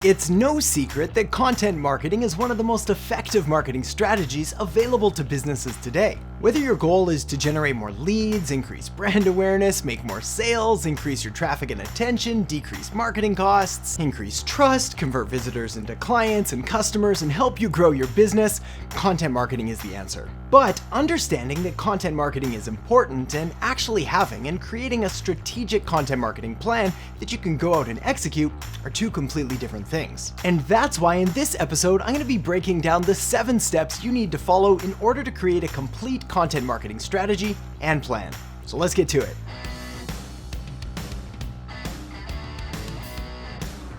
It's no secret that content marketing is one of the most effective marketing strategies available to businesses today. Whether your goal is to generate more leads, increase brand awareness, make more sales, increase your traffic and attention, decrease marketing costs, increase trust, convert visitors into clients and customers, and help you grow your business, content marketing is the answer. But understanding that content marketing is important and actually having and creating a strategic content marketing plan that you can go out and execute are two completely different things. And that's why in this episode, I'm going to be breaking down the 7 steps you need to follow in order to create a complete content marketing strategy and plan. So let's get to it.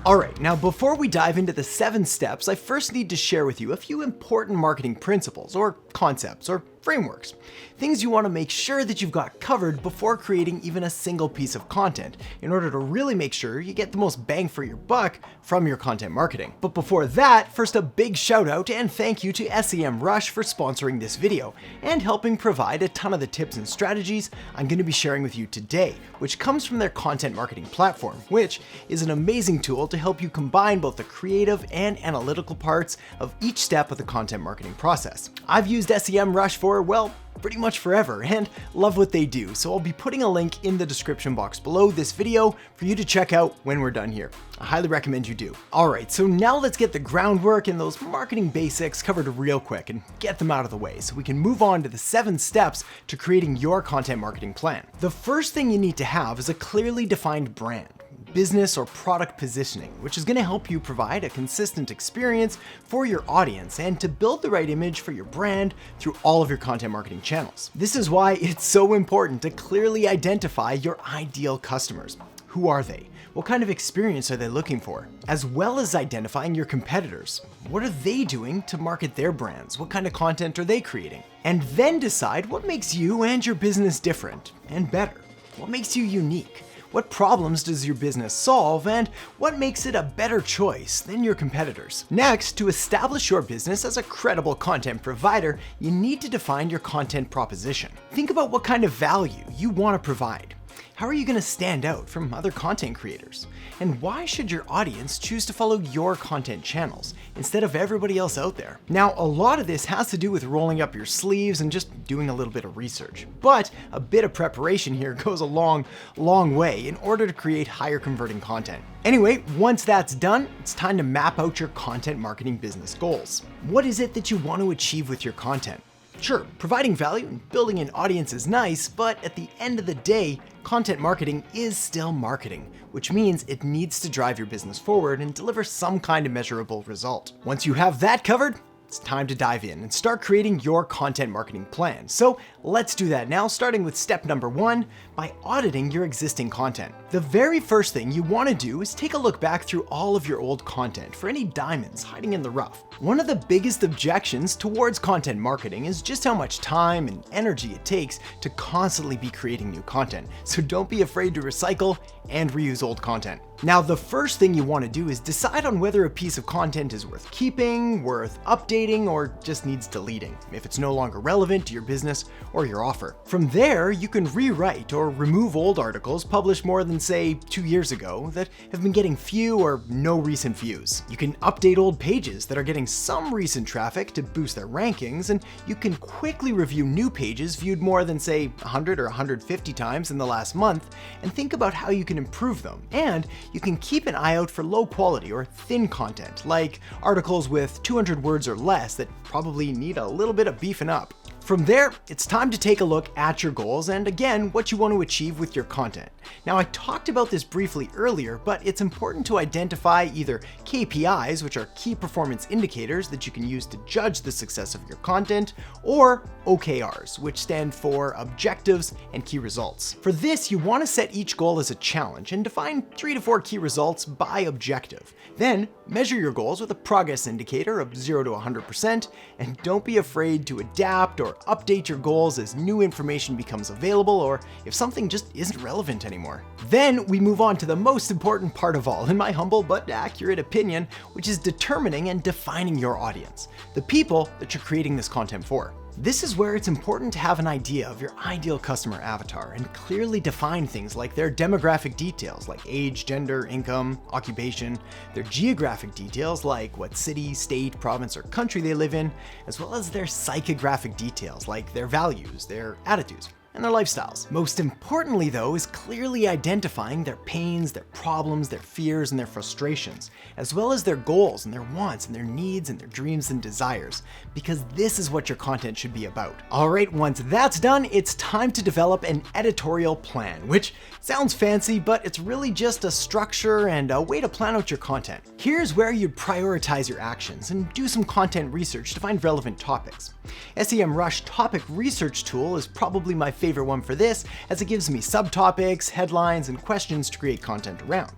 Alright, now before we dive into the 7 steps, I first need to share with you a few important marketing principles or concepts or frameworks. Things you want to make sure that you've got covered before creating even a single piece of content in order to really make sure you get the most bang for your buck from your content marketing. But before that, first a big shout out and thank you to SEMrush for sponsoring this video and helping provide a ton of the tips and strategies I'm going to be sharing with you today, which comes from their content marketing platform, which is an amazing tool to help you combine both the creative and analytical parts of each step of the content marketing process. I've used SEMrush for, well, pretty much forever and love what they do, so I'll be putting a link in the description box below this video for you to check out when we're done here. I highly recommend you do. Alright, so now let's get the groundwork and those marketing basics covered real quick and get them out of the way so we can move on to the 7 steps to creating your content marketing plan. The first thing you need to have is a clearly defined brand, business or product positioning, which is going to help you provide a consistent experience for your audience and to build the right image for your brand through all of your content marketing channels. This is why it's so important to clearly identify your ideal customers. Who are they? What kind of experience are they looking for? As well as identifying your competitors. What are they doing to market their brands? What kind of content are they creating? And then decide what makes you and your business different and better. What makes you unique? What problems does your business solve, and what makes it a better choice than your competitors? Next, to establish your business as a credible content provider, you need to define your content proposition. Think about what kind of value you want to provide. How are you going to stand out from other content creators? And why should your audience choose to follow your content channels instead of everybody else out there? Now, a lot of this has to do with rolling up your sleeves and just doing a little bit of research. But a bit of preparation here goes a long way in order to create higher converting content. Anyway, once that's done, it's time to map out your content marketing business goals. What is it that you want to achieve with your content? Sure, providing value and building an audience is nice, but at the end of the day, content marketing is still marketing, which means it needs to drive your business forward and deliver some kind of measurable result. Once you have that covered, it's time to dive in and start creating your content marketing plan. So let's do that now, starting with step number 1, by auditing your existing content. The very first thing you want to do is take a look back through all of your old content for any diamonds hiding in the rough. One of the biggest objections towards content marketing is just how much time and energy it takes to constantly be creating new content. So don't be afraid to recycle and reuse old content. Now, the first thing you want to do is decide on whether a piece of content is worth keeping, worth updating, or just needs deleting, if it's no longer relevant to your business or your offer. From there, you can rewrite or remove old articles published more than, say, 2 years ago that have been getting few or no recent views. You can update old pages that are getting some recent traffic to boost their rankings, and you can quickly review new pages viewed more than, say, 100 or 150 times in the last month and think about how you can improve them. And you can keep an eye out for low quality or thin content, like articles with 200 words or less that probably need a little bit of beefing up. From there, it's time to take a look at your goals and again, what you want to achieve with your content. Now, I talked about this briefly earlier, but it's important to identify either KPIs, which are key performance indicators that you can use to judge the success of your content, or OKRs, which stand for objectives and key results. For this, you want to set each goal as a challenge and define 3 to 4 key results by objective. Then measure your goals with a progress indicator of 0 to 100%, and don't be afraid to adapt or update your goals as new information becomes available or if something just isn't relevant anymore. Then we move on to the most important part of all, in my humble but accurate opinion, which is determining and defining your audience, the people that you're creating this content for. This is where it's important to have an idea of your ideal customer avatar and clearly define things like their demographic details like age, gender, income, occupation, their geographic details like what city, state, province, or country they live in, as well as their psychographic details like their values, their attitudes, and their lifestyles. Most importantly though is clearly identifying their pains, their problems, their fears, and their frustrations, as well as their goals and their wants and their needs and their dreams and desires, because this is what your content should be about. Alright, once that's done, it's time to develop an editorial plan, which sounds fancy, but it's really just a structure and a way to plan out your content. Here's where you'd prioritize your actions and do some content research to find relevant topics. SEMrush Topic Research Tool is probably my favorite one for this, as it gives me subtopics, headlines, and questions to create content around.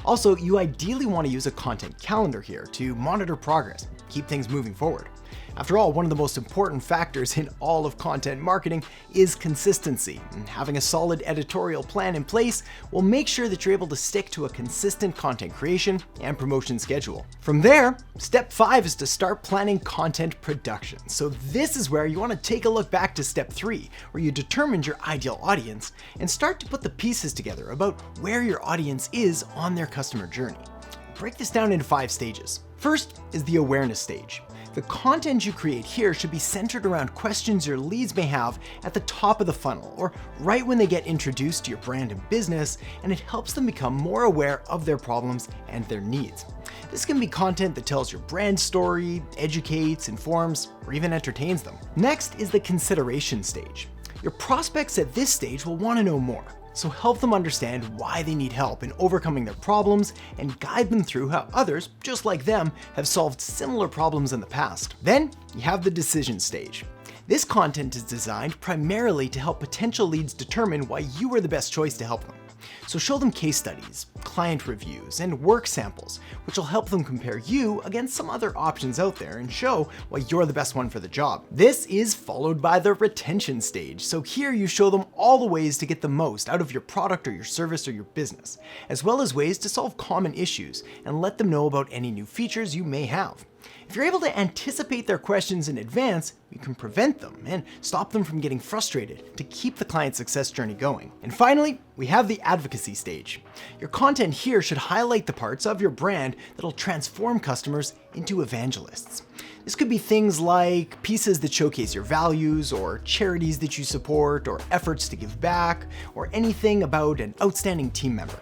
Also, you ideally want to use a content calendar here to monitor progress, keep things moving forward. After all, one of the most important factors in all of content marketing is consistency, and having a solid editorial plan in place will make sure that you're able to stick to a consistent content creation and promotion schedule. From there, step 5 is to start planning content production. So this is where you want to take a look back to step 3, where you determined your ideal audience and start to put the pieces together about where your audience is on their customer journey. Break this down into 5 stages. First is the awareness stage. The content you create here should be centered around questions your leads may have at the top of the funnel, or right when they get introduced to your brand and business, and it helps them become more aware of their problems and their needs. This can be content that tells your brand story, educates, informs, or even entertains them. Next is the consideration stage. Your prospects at this stage will want to know more. So help them understand why they need help in overcoming their problems and guide them through how others, just like them, have solved similar problems in the past. Then you have the decision stage. This content is designed primarily to help potential leads determine why you are the best choice to help them. So show them case studies, client reviews, and work samples, which will help them compare you against some other options out there and show why you're the best one for the job. This is followed by the retention stage. So here you show them all the ways to get the most out of your product or your service or your business, as well as ways to solve common issues and let them know about any new features you may have. If you're able to anticipate their questions in advance, you can prevent them and stop them from getting frustrated to keep the client success journey going. And finally, we have the advocacy stage. Your content here should highlight the parts of your brand that'll transform customers into evangelists. This could be things like pieces that showcase your values, or charities that you support, or efforts to give back, or anything about an outstanding team member.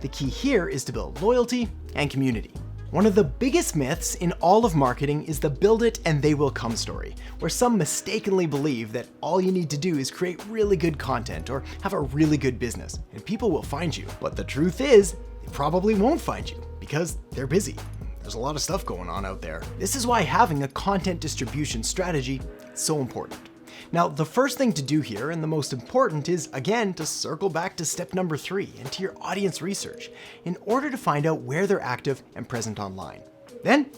The key here is to build loyalty and community. One of the biggest myths in all of marketing is the build it and they will come story, where some mistakenly believe that all you need to do is create really good content or have a really good business and people will find you. But the truth is, they probably won't find you because they're busy. There's a lot of stuff going on out there. This is why having a content distribution strategy is so important. Now, the first thing to do here, and the most important, is again to circle back to step number 3 and to your audience research in order to find out where they're active and present online. Then,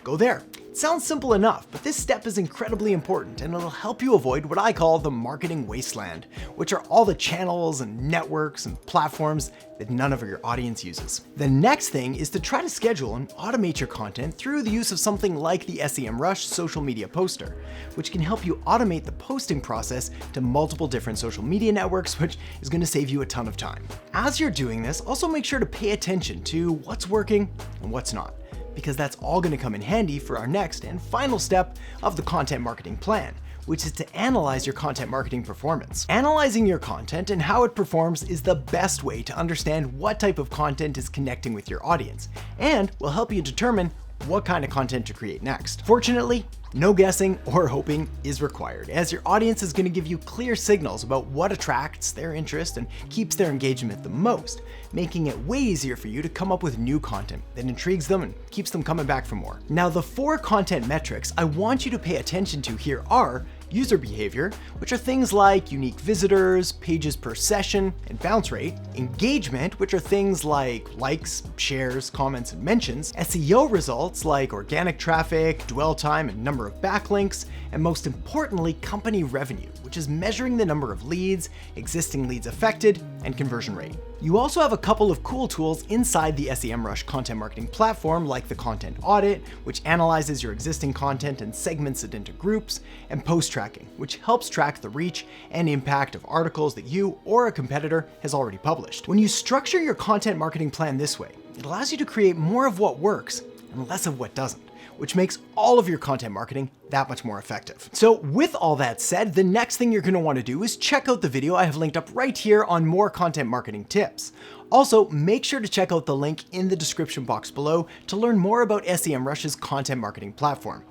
go there. It sounds simple enough, but this step is incredibly important and it'll help you avoid what I call the marketing wasteland, which are all the channels and networks and platforms that none of your audience uses. The next thing is to try to schedule and automate your content through the use of something like the SEMrush social media poster, which can help you automate the posting process to multiple different social media networks, which is going to save you a ton of time. As you're doing this, also make sure to pay attention to what's working and what's not, because that's all going to come in handy for our next and final step of the content marketing plan, which is to analyze your content marketing performance. Analyzing your content and how it performs is the best way to understand what type of content is connecting with your audience and will help you determine what kind of content to create next. Fortunately, no guessing or hoping is required, as your audience is going to give you clear signals about what attracts their interest and keeps their engagement the most, making it way easier for you to come up with new content that intrigues them and keeps them coming back for more. Now, the 4 content metrics I want you to pay attention to here are user behavior, which are things like unique visitors, pages per session, and bounce rate; engagement, which are things like likes, shares, comments, and mentions; SEO results like organic traffic, dwell time, and number of backlinks; and most importantly, company revenue, which is measuring the number of leads, existing leads affected, and conversion rate. You also have a couple of cool tools inside the SEMrush content marketing platform, like the content audit, which analyzes your existing content and segments it into groups, and post tracking, which helps track the reach and impact of articles that you or a competitor has already published. When you structure your content marketing plan this way, it allows you to create more of what works and less of what doesn't, which makes all of your content marketing that much more effective. So with all that said, the next thing you're gonna wanna do is check out the video I have linked up right here on more content marketing tips. Also, make sure to check out the link in the description box below to learn more about SEMrush's content marketing platform.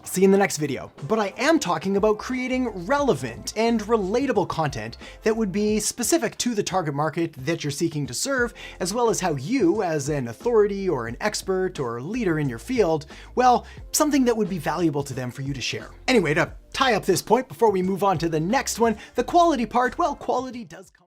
See you in the next video. But I am talking about creating relevant and relatable content that would be specific to the target market that you're seeking to serve, as well as how you, as an authority or an expert or leader in your field, well, something that would be valuable to them for you to share. Anyway, to tie up this point before we move on to the next one, the quality part, well, quality does come